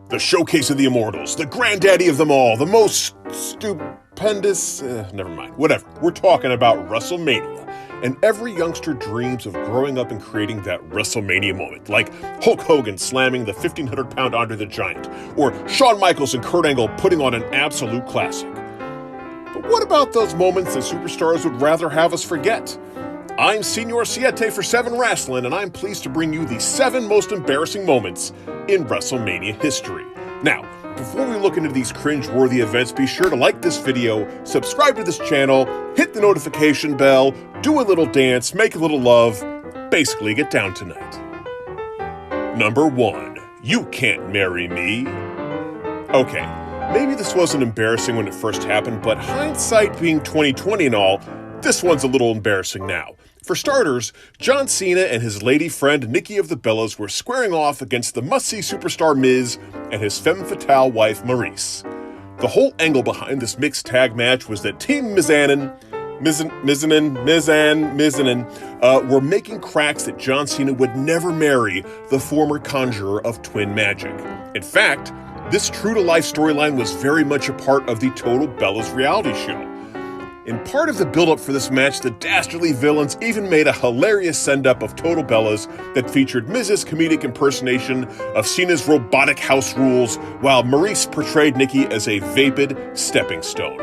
The showcase of the immortals, the granddaddy of them all, the most stupendous, never mind, whatever. We're talking about Wrestlemania. And every youngster dreams of growing up and creating that Wrestlemania moment, like Hulk Hogan slamming the 1,500-pound Andre the Giant, or Shawn Michaels and Kurt Angle putting on an absolute classic. But what about those moments that superstars would rather have us forget? I'm Senor Siete for 7 Wrestling, and I'm pleased to bring you the 7 most embarrassing moments in WrestleMania history. Now, before we look into these cringe-worthy events, be sure to like this video, subscribe to this channel, hit the notification bell, do a little dance, make a little love, basically get down tonight. Number 1. You can't marry me. Okay, maybe this wasn't embarrassing when it first happened, but hindsight being 2020 and all, this one's a little embarrassing now. For starters, John Cena and his lady friend Nikki of the Bellas were squaring off against the must-see superstar Miz and his femme fatale wife Maurice. The whole angle behind this mixed tag match was that Team Mizanin were making cracks that John Cena would never marry the former conjurer of twin magic. In fact, this true-to-life storyline was very much a part of the Total Bellas reality show. In part of the build-up for this match, the dastardly villains even made a hilarious send-up of Total Bellas that featured Miz's comedic impersonation of Cena's robotic house rules, while Maurice portrayed Nikki as a vapid stepping stone.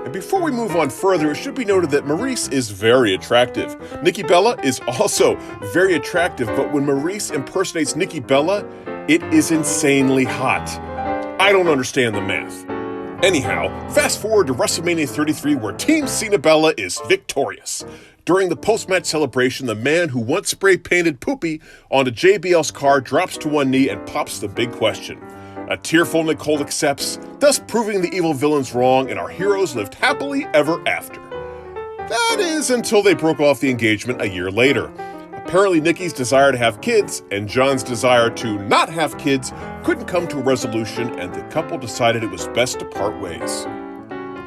And before we move on further, it should be noted that Maurice is very attractive. Nikki Bella is also very attractive, but when Maurice impersonates Nikki Bella, it is insanely hot. I don't understand the math. Anyhow, fast forward to WrestleMania 33 where Team Cena Bella is victorious. During the post-match celebration, the man who once spray-painted Poopy onto JBL's car drops to one knee and pops the big question. A tearful Nicole accepts, thus proving the evil villains wrong, and our heroes lived happily ever after. That is until they broke off the engagement a year later. Apparently Nikki's desire to have kids and John's desire to not have kids couldn't come to a resolution, and the couple decided it was best to part ways.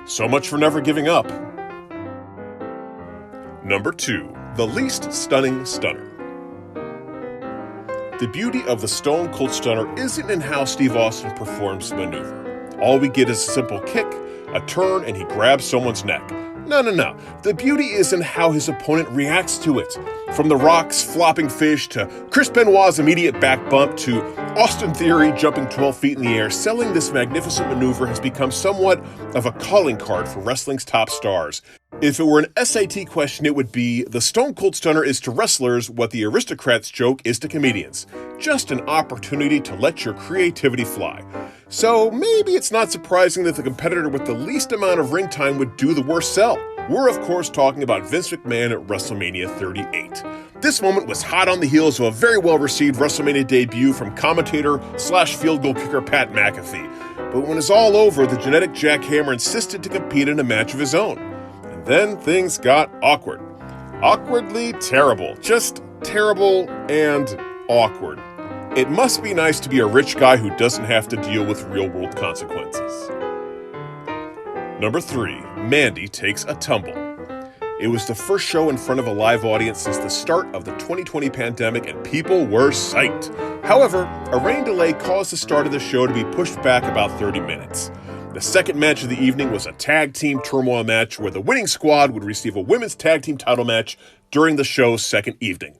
So much for never giving up. Number 2. The least stunning stunner. The beauty of the Stone Cold Stunner isn't in how Steve Austin performs the maneuver. All we get is a simple kick, a turn, and he grabs someone's neck. No. The beauty is in how his opponent reacts to it. From The Rock's flopping fish to Chris Benoit's immediate back bump to Austin Theory jumping 12 feet in the air, selling this magnificent maneuver has become somewhat of a calling card for wrestling's top stars. If it were an SAT question, it would be, the Stone Cold Stunner is to wrestlers what the Aristocrats joke is to comedians. Just an opportunity to let your creativity fly. So maybe it's not surprising that the competitor with the least amount of ring time would do the worst sell. We're of course talking about Vince McMahon at WrestleMania 38. This moment was hot on the heels of a very well-received WrestleMania debut from commentator/field goal kicker Pat McAfee. But when it's all over, the genetic jackhammer insisted to compete in a match of his own. And then things got awkward. Awkwardly terrible. Just terrible and awkward. It must be nice to be a rich guy who doesn't have to deal with real-world consequences. Number 3. Mandy takes a tumble. It was the first show in front of a live audience since the start of the 2020 pandemic, and people were psyched. However, a rain delay caused the start of the show to be pushed back about 30 minutes. The second match of the evening was a tag team turmoil match where the winning squad would receive a women's tag team title match during the show's second evening.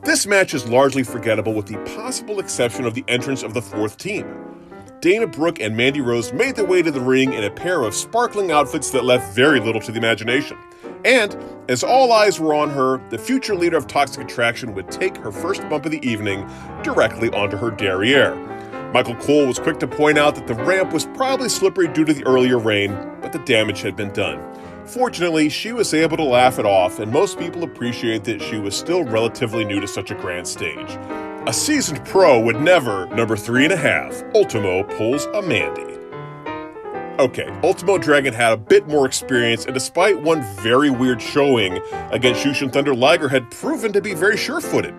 This match is largely forgettable with the possible exception of the entrance of the fourth team. Dana Brooke and Mandy Rose made their way to the ring in a pair of sparkling outfits that left very little to the imagination. And, as all eyes were on her, the future leader of Toxic Attraction would take her first bump of the evening directly onto her derriere. Michael Cole was quick to point out that the ramp was probably slippery due to the earlier rain, but the damage had been done. Fortunately, she was able to laugh it off, and most people appreciate that she was still relatively new to such a grand stage. A seasoned pro would never. Number 3.5. Ultimo pulls a Mandy. Okay, Ultimo Dragon had a bit more experience, and despite one very weird showing against Jushin Thunder Liger, had proven to be very sure-footed.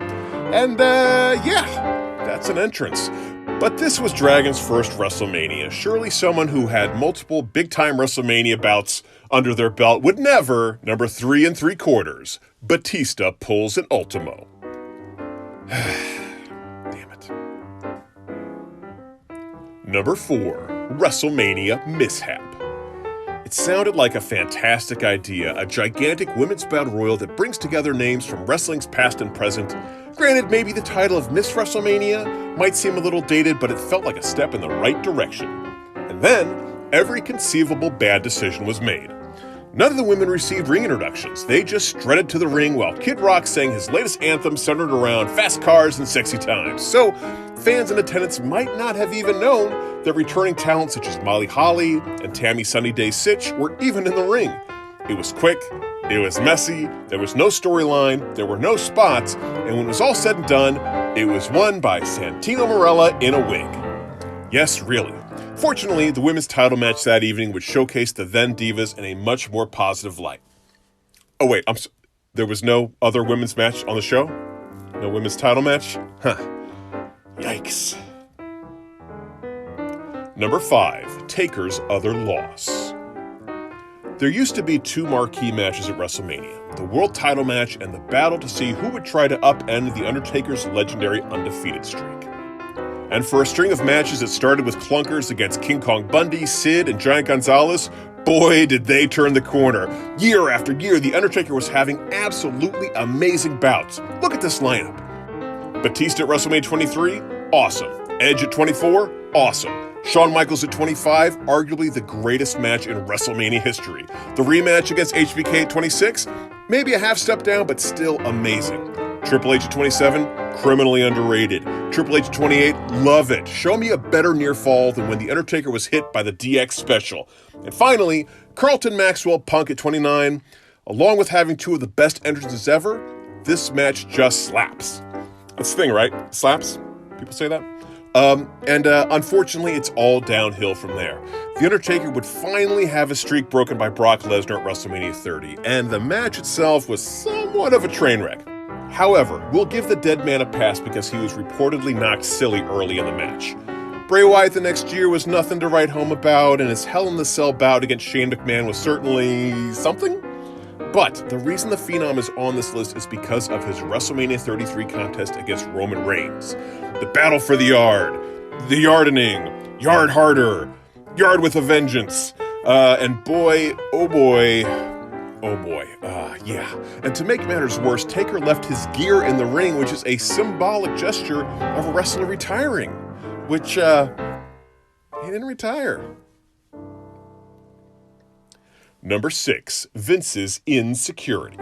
And yeah, that's an entrance. But this was Dragon's first WrestleMania. Surely someone who had multiple big-time WrestleMania bouts under their belt would never. Number 3 3/4. Batista pulls an Ultimo. Damn it. Number 4, WrestleMania Mishap. It sounded like a fantastic idea, a gigantic women's battle royal that brings together names from wrestling's past and present. Granted, maybe the title of Miss WrestleMania might seem a little dated, but it felt like a step in the right direction. And then, every conceivable bad decision was made. None of the women received ring introductions. They just strutted to the ring while Kid Rock sang his latest anthem centered around fast cars and sexy times. So, fans in attendance might not have even known that returning talent such as Molly Holly and Tammy Sunny Day Sitch were even in the ring. It was quick, it was messy, there was no storyline, there were no spots, and when it was all said and done, it was won by Santino Marella in a wig. Yes, really. Fortunately, the women's title match that evening would showcase the then Divas in a much more positive light. Oh wait, there was no other women's match on the show? No women's title match? Huh. Yikes. Number 5, Taker's other loss. There used to be 2 marquee matches at WrestleMania, the world title match and the battle to see who would try to upend The Undertaker's legendary undefeated streak. And for a string of matches that started with clunkers against King Kong Bundy, Sid, and Giant Gonzalez, boy did they turn the corner. Year after year, The Undertaker was having absolutely amazing bouts. Look at this lineup. Batista at WrestleMania 23, awesome. Edge at 24, awesome. Shawn Michaels at 25, arguably the greatest match in WrestleMania history. The rematch against HBK at 26, maybe a half step down, but still amazing. Triple H at 27, criminally underrated. Triple H at 28, love it. Show me a better near fall than when The Undertaker was hit by the DX special. And finally, Carlton Maxwell Punk at 29, along with having 2 of the best entrances ever, this match just slaps. That's the thing, right? Slaps? People say that? Unfortunately, it's all downhill from there. The Undertaker would finally have his streak broken by Brock Lesnar at WrestleMania 30, and the match itself was somewhat of a train wreck. However, we'll give the dead man a pass because he was reportedly knocked silly early in the match. Bray Wyatt the next year was nothing to write home about, and his Hell in the Cell bout against Shane McMahon was certainly something. But the reason the Phenom is on this list is because of his WrestleMania 33 contest against Roman Reigns. The battle for the yard, the yardening, yard harder, yard with a vengeance. And boy, oh boy, yeah. And to make matters worse, Taker left his gear in the ring, which is a symbolic gesture of a wrestler retiring. Which, he didn't retire. Number 6, Vince's insecurity.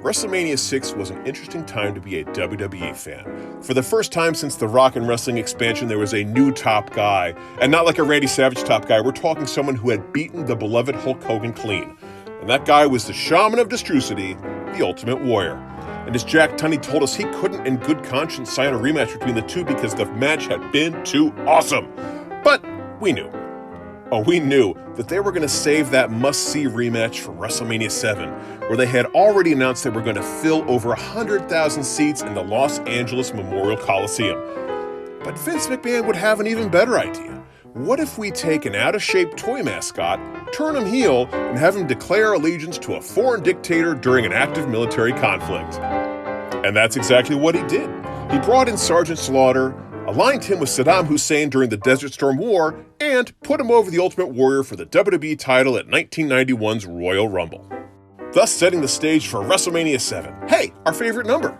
WrestleMania 6 was an interesting time to be a WWE fan. For the first time since the Rock and Wrestling expansion, there was a new top guy. And not like a Randy Savage top guy, we're talking someone who had beaten the beloved Hulk Hogan clean. And that guy was the Shaman of Destrucity, the Ultimate Warrior. And as Jack Tunney told us, he couldn't in good conscience sign a rematch between the two because the match had been too awesome. But we knew. We knew that they were going to save that must-see rematch for WrestleMania 7, where they had already announced they were going to fill over 100,000 seats in the Los Angeles Memorial Coliseum. But Vince McMahon would have an even better idea. What if we take an out-of-shape toy mascot, turn him heel, and have him declare allegiance to a foreign dictator during an active military conflict? And that's exactly what he did. He brought in Sergeant Slaughter, aligned him with Saddam Hussein during the Desert Storm War, and put him over the Ultimate Warrior for the WWE title at 1991's Royal Rumble, thus setting the stage for WrestleMania 7. Hey, our favorite number.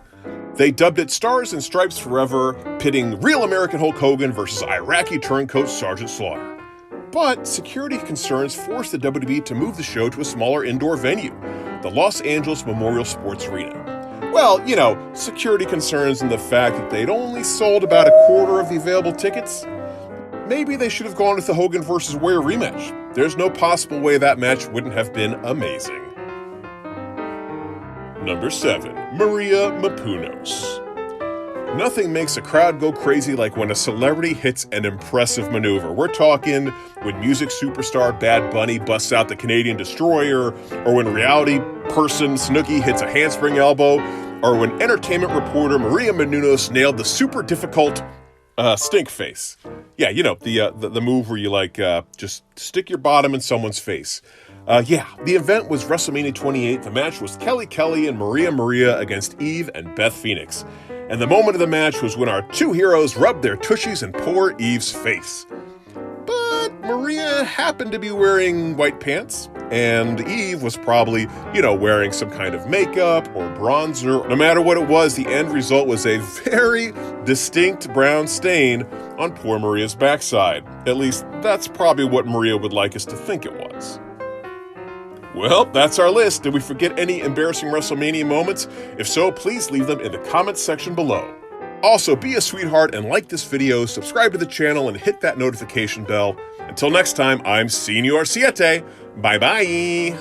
They dubbed it Stars and Stripes Forever, pitting real American Hulk Hogan versus Iraqi turncoat Sergeant Slaughter. But security concerns forced the WWE to move the show to a smaller indoor venue, the Los Angeles Memorial Sports Arena. Well, security concerns and the fact that they'd only sold about a quarter of the available tickets. Maybe they should have gone with the Hogan vs. Warrior rematch. There's no possible way that match wouldn't have been amazing. Number 7, Maria Menounos. Nothing makes a crowd go crazy like when a celebrity hits an impressive maneuver. We're talking when music superstar Bad Bunny busts out the Canadian Destroyer, or when reality person Snooki hits a handspring elbow, or when entertainment reporter Maria Menounos nailed the super difficult stink face. Yeah, the move where you just stick your bottom in someone's face. Yeah, the event was WrestleMania 28. The match was Kelly and Maria against Eve and Beth Phoenix. And the moment of the match was when our two heroes rubbed their tushies in poor Eve's face. But Maria happened to be wearing white pants, and Eve was probably, wearing some kind of makeup or bronzer. No matter what it was, the end result was a very distinct brown stain on poor Maria's backside. At least, that's probably what Maria would like us to think it was. Well, that's our list. Did we forget any embarrassing WrestleMania moments? If so, please leave them in the comments section below. Also, be a sweetheart and like this video, subscribe to the channel, and hit that notification bell. Until next time, I'm Senior Siete. Bye-bye.